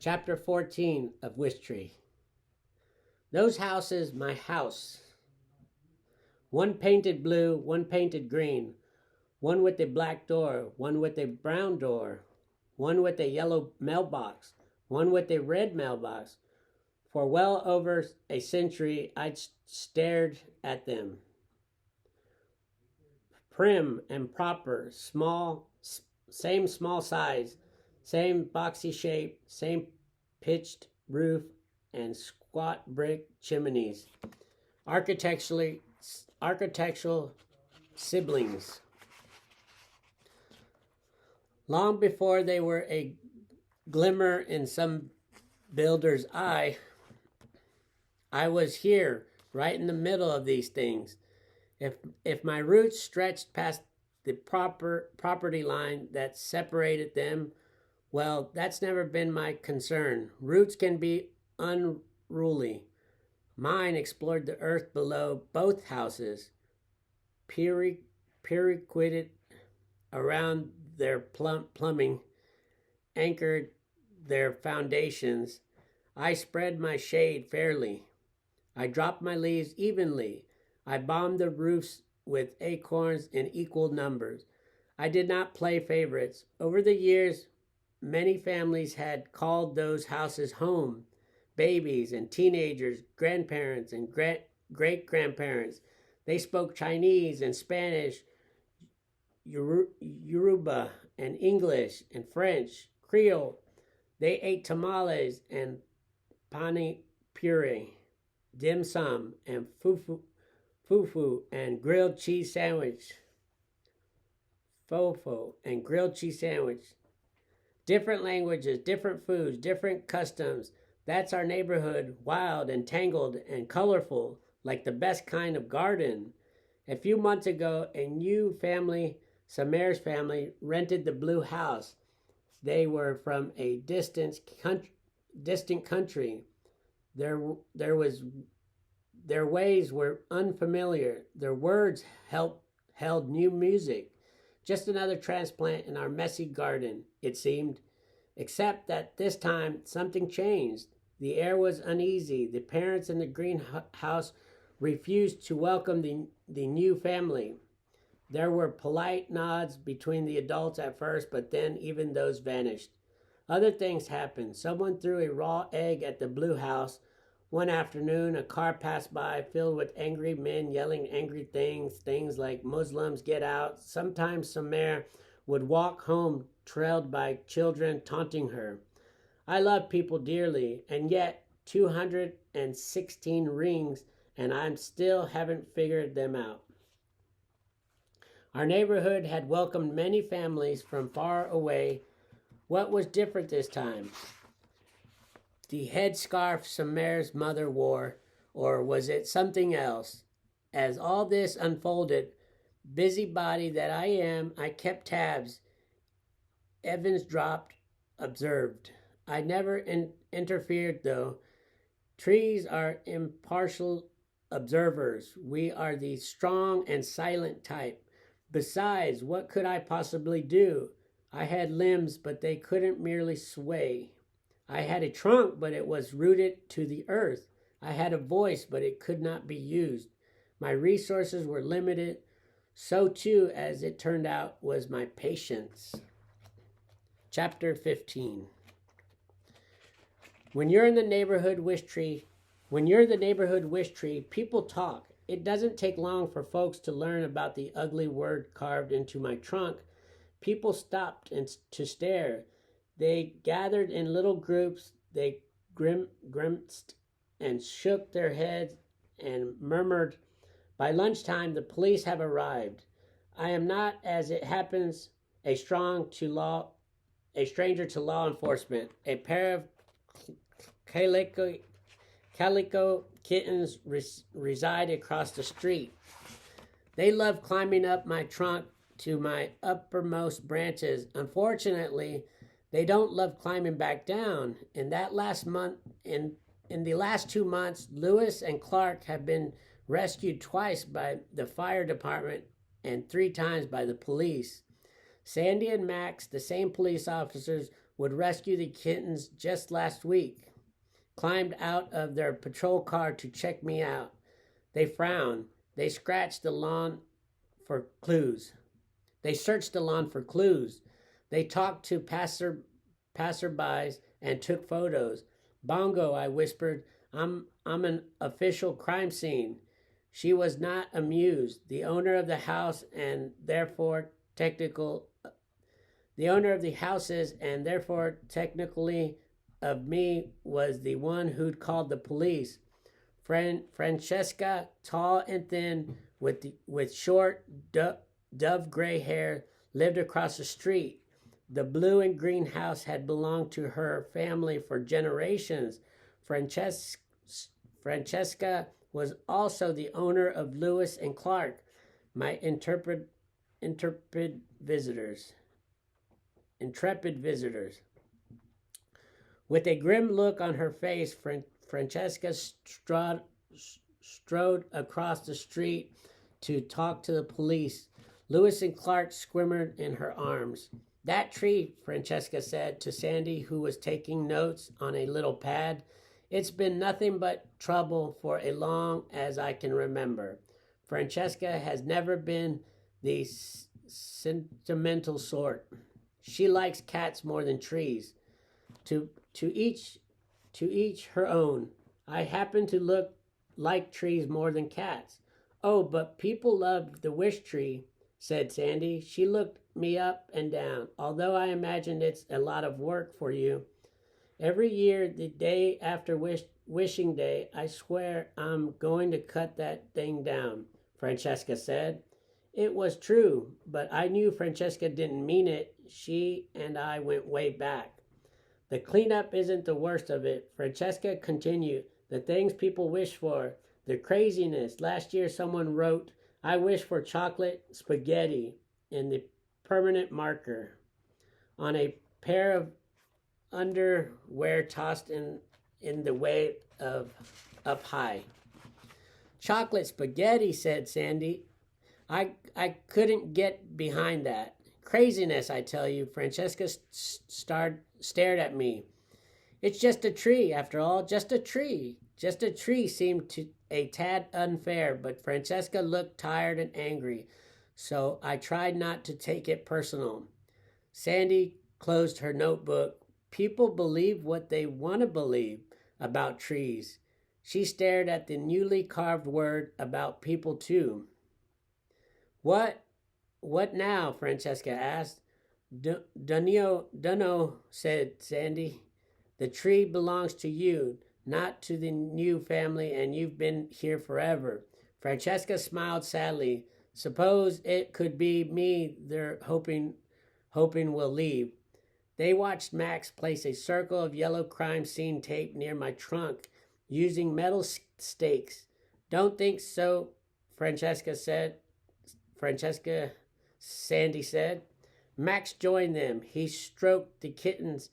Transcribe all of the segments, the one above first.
Chapter 14 of Wishtree. Those houses, my house. One painted blue, one painted green, one with a black door, one with a brown door, one with a yellow mailbox, one with a red mailbox. For well over a century, I'd stared at them. Prim and proper, small, same small size, same boxy shape, same pitched roof, and squat brick chimneys. Architectural siblings. Long before they were a glimmer in some builder's eye, I was here, right in the middle of these things. If my roots stretched past the property line that separated them, well, that's never been my concern. Roots can be unruly. Mine explored the earth below both houses, periquited around their plumbing, anchored their foundations. I spread my shade fairly. I dropped my leaves evenly. I bombed the roofs with acorns in equal numbers. I did not play favorites. Over the years, many families had called those houses home. Babies and teenagers, grandparents and great-grandparents. They spoke Chinese and Spanish, Yoruba and English and French, Creole. They ate tamales and pani puree, dim sum and fufu and grilled cheese sandwich, fofo and grilled cheese sandwich. Different languages, different foods, different customs. That's our neighborhood, wild and tangled and colorful, like the best kind of garden. A few months ago, a new family, Samer's family, rented the blue house. They were from a distant country. Their ways were unfamiliar. Their words held new music. Just another transplant in our messy garden, it seemed. Except that this time, something changed. The air was uneasy. The parents in the greenhouse refused to welcome the new family. There were polite nods between the adults at first, but then even those vanished. Other things happened. Someone threw a raw egg at the blue house. One afternoon, a car passed by filled with angry men yelling angry things like Muslims get out. Sometimes Samer would walk home trailed by children taunting her. I love people dearly, and yet 216 rings, and I still haven't figured them out. Our neighborhood had welcomed many families from far away. What was different this time? The headscarf Samer's mother wore, or was it something else? As all this unfolded, busybody that I am, I kept tabs. Evans dropped, observed. I never interfered, though. Trees are impartial observers. We are the strong and silent type. Besides, what could I possibly do? I had limbs, but they couldn't merely sway. I had a trunk, but it was rooted to the earth. I had a voice, but it could not be used. My resources were limited. So too, as it turned out, was my patience. Chapter 15. When you're the neighborhood Wishtree, people talk. It doesn't take long for folks to learn about the ugly word carved into my trunk. People stopped to stare. They gathered in little groups. They grimaced and shook their heads and murmured, "By lunchtime, the police have arrived." I am not, as it happens, a stranger to law enforcement. A pair of calico kittens reside across the street. They love climbing up my trunk to my uppermost branches. Unfortunately, they don't love climbing back down. In the last 2 months, Lewis and Clark have been rescued twice by the fire department and 3 times by the police. Sandy and Max, the same police officers, would rescue the kittens just last week climbed out of their patrol car to check me out. They frowned. They scratched the lawn for clues. They searched the lawn for clues. They talked to passerbys and took photos. Bongo, I whispered, I'm an official crime scene. She was not amused. The owner of the house and therefore the owner of the houses and therefore technically of me was the one who'd called the police. Francesca, tall and thin, with short dove gray hair, lived across the street. The blue and green house had belonged to her family for generations. Francesca was also the owner of Lewis and Clark, my intrepid visitors. With a grim look on her face, Francesca strode across the street to talk to the police. Lewis and Clark squirmed in her arms. That tree, Francesca said to Sandy, who was taking notes on a little pad. It's been nothing but trouble for as long as I can remember. Francesca has never been the sentimental sort. She likes cats more than trees. To each her own. I happen to like trees more than cats. Oh, but people love the Wishtree, said Sandy. She looked me up and down. Although I imagine it's a lot of work for you. Every year, the day after wishing day, I swear I'm going to cut that thing down, Francesca said. It was true, but I knew Francesca didn't mean it. She and I went way back. The cleanup isn't the worst of it, Francesca continued. The things people wish for, the craziness. Last year someone wrote, I wish for chocolate spaghetti in the permanent marker on a pair of underwear tossed in the way of up high. Chocolate spaghetti, said Sandy. I couldn't get behind that. Craziness, I tell you. Francesca stared at me. It's just a tree, after all, just a tree. Just a tree seemed a tad unfair, but Francesca looked tired and angry, so I tried not to take it personal. Sandy closed her notebook. People believe what they want to believe about trees. She stared at the newly carved word about people too. What now? Francesca asked. Dunno, said Sandy. The tree belongs to you, not to the new family, and you've been here forever. Francesca smiled sadly. Suppose it could be me they're hoping will leave. They watched Max place a circle of yellow crime scene tape near my trunk, using metal stakes. Don't think so, Sandy said. Max joined them. He stroked the kittens,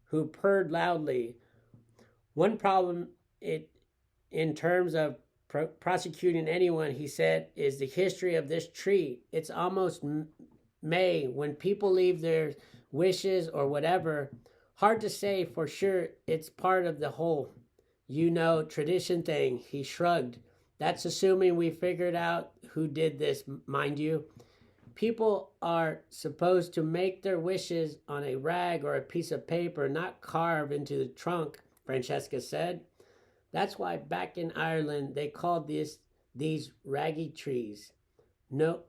who purred loudly. One problem in terms of prosecuting anyone, he said, is the history of this tree. It's almost May when people leave their wishes or whatever. Hard to say for sure it's part of the whole, tradition thing. He shrugged. That's assuming we figured out who did this, mind you. People are supposed to make their wishes on a rag or a piece of paper, not carve into the trunk, Francesca said. That's why back in Ireland they called these raggy trees. No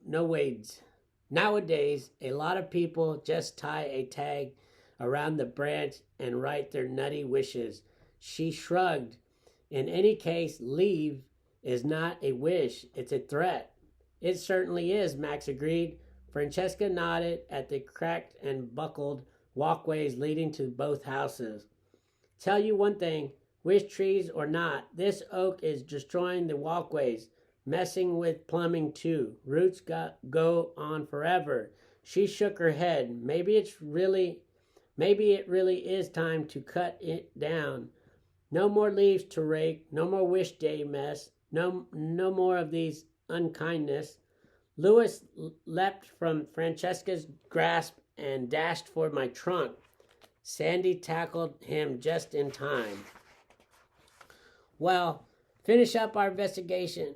wades. Nowadays, a lot of people just tie a tag around the branch and write their nutty wishes. She shrugged. In any case, leave is not a wish, it's a threat. It certainly is, Max agreed. Francesca nodded at the cracked and buckled walkways leading to both houses. Tell you one thing, wish trees or not, this oak is destroying the walkways, messing with plumbing too. Roots go on forever. She shook her head. Maybe it really is time to cut it down. No more leaves to rake, no more wish day mess, no more of these unkindness. Lewis leapt from Francesca's grasp and dashed for my trunk. Sandy tackled him just in time. We'll finish up our investigation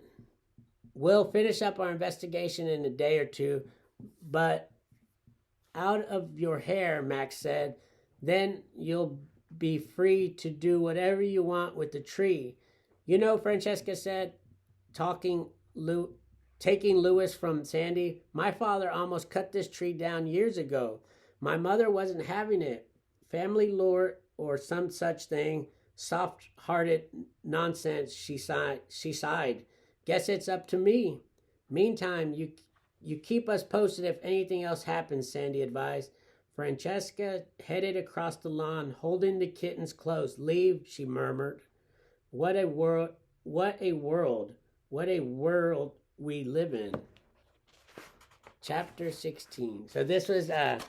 in a day or two, but out of your hair, Max said. Then you'll be free to do whatever you want with the tree. You know, Francesca said, taking Louis from Sandy, my father almost cut this tree down years ago. My mother wasn't having it. Family lore or some such thing. Soft-hearted nonsense, she sighed. Guess it's up to me. Meantime, you keep us posted if anything else happens, Sandy advised. Francesca headed across the lawn, holding the kittens close. Leave, she murmured. What a world we live in. Chapter 16. So this is the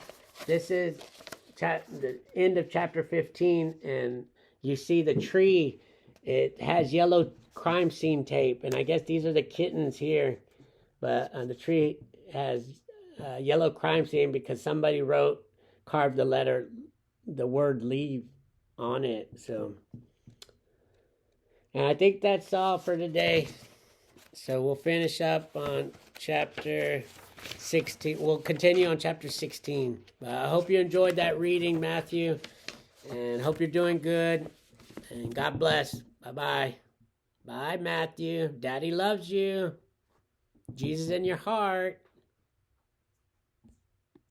end of chapter 15, and you see the tree. It has yellow crime scene tape, and I guess these are the kittens here. But the tree has yellow crime scene because somebody carved the word leave on it. So, and I think that's all for today. So we'll finish up on chapter 16. We'll continue on chapter 16. I hope you enjoyed that reading, Matthew, and hope you're doing good. And God bless. Bye-bye. Bye, Matthew. Daddy loves you. Jesus in your heart.